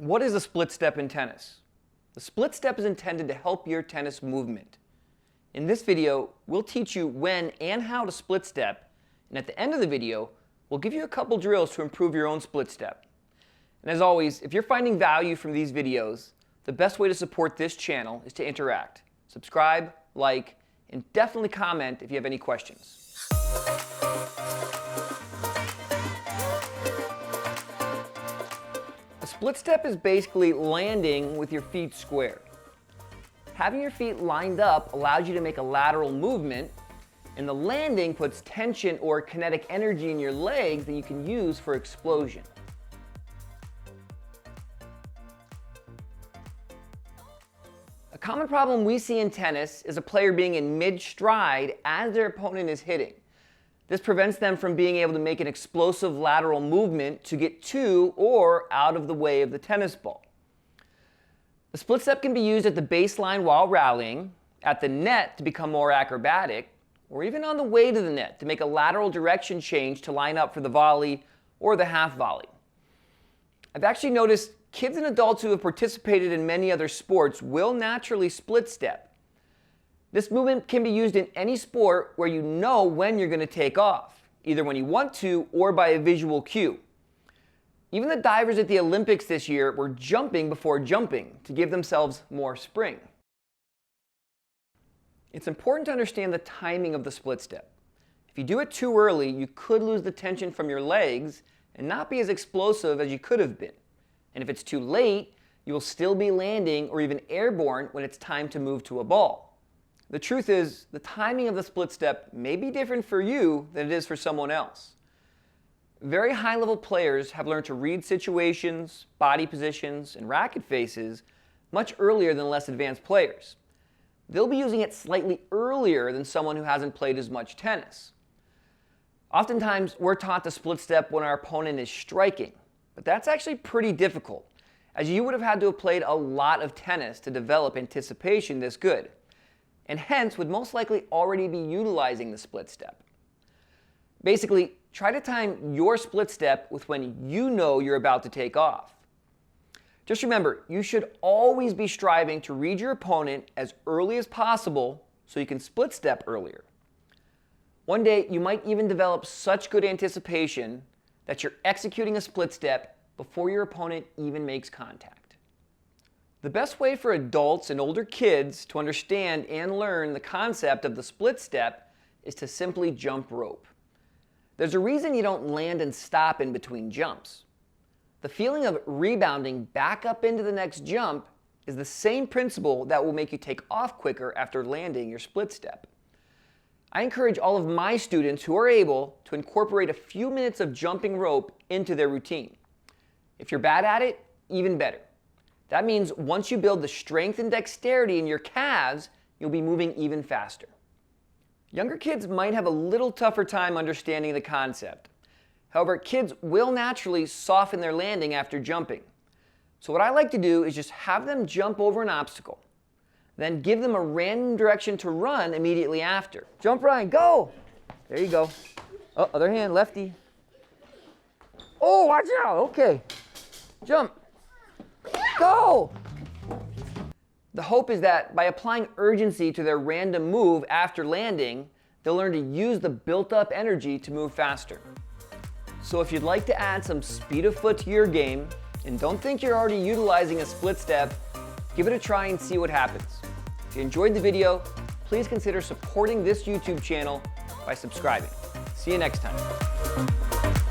What is a split step in tennis? The split step is intended to help your tennis movement. In this video, we'll teach you when and how to split step, and at the end of the video, we'll give you a couple drills to improve your own split step. And as always, if you're finding value from these videos, the best way to support this channel is to interact. Subscribe, like, and definitely comment if you have any questions. A split step is basically landing with your feet square. Having your feet lined up allows you to make a lateral movement, and the landing puts tension or kinetic energy in your legs that you can use for explosion. A common problem we see in tennis is a player being in mid-stride as their opponent is hitting. This prevents them from being able to make an explosive lateral movement to get to or out of the way of the tennis ball. The split step can be used at the baseline while rallying, at the net to become more acrobatic, or even on the way to the net to make a lateral direction change to line up for the volley or the half volley. I've actually noticed kids and adults who have participated in many other sports will naturally split step. This movement can be used in any sport where you know when you're going to take off, either when you want to or by a visual cue. Even the divers at the Olympics this year were jumping before jumping to give themselves more spring. It's important to understand the timing of the split step. If you do it too early, you could lose the tension from your legs and not be as explosive as you could have been. And if it's too late, you will still be landing or even airborne when it's time to move to a ball. The truth is, the timing of the split step may be different for you than it is for someone else. Very high-level players have learned to read situations, body positions, and racket faces much earlier than less advanced players. They'll be using it slightly earlier than someone who hasn't played as much tennis. Oftentimes, we're taught to split step when our opponent is striking, but that's actually pretty difficult, as you would have had to have played a lot of tennis to develop anticipation this good, and hence would most likely already be utilizing the split step. Basically, try to time your split step with when you know you're about to take off. Just remember, you should always be striving to read your opponent as early as possible so you can split step earlier. One day, you might even develop such good anticipation that you're executing a split step before your opponent even makes contact. The best way for adults and older kids to understand and learn the concept of the split step is to simply jump rope. There's a reason you don't land and stop in between jumps. The feeling of rebounding back up into the next jump is the same principle that will make you take off quicker after landing your split step. I encourage all of my students who are able to incorporate a few minutes of jumping rope into their routine. If you're bad at it, even better. That means once you build the strength and dexterity in your calves, you'll be moving even faster. Younger kids might have a little tougher time understanding the concept. However, kids will naturally soften their landing after jumping. So what I like to do is just have them jump over an obstacle, then give them a random direction to run immediately after. Jump, Ryan, go! There you go. Oh, other hand, lefty. Oh, watch out, okay. Jump. Go! The hope is that by applying urgency to their random move after landing, they'll learn to use the built-up energy to move faster. So if you'd like to add some speed of foot to your game, and don't think you're already utilizing a split step, give it a try and see what happens. If you enjoyed the video, please consider supporting this YouTube channel by subscribing. See you next time.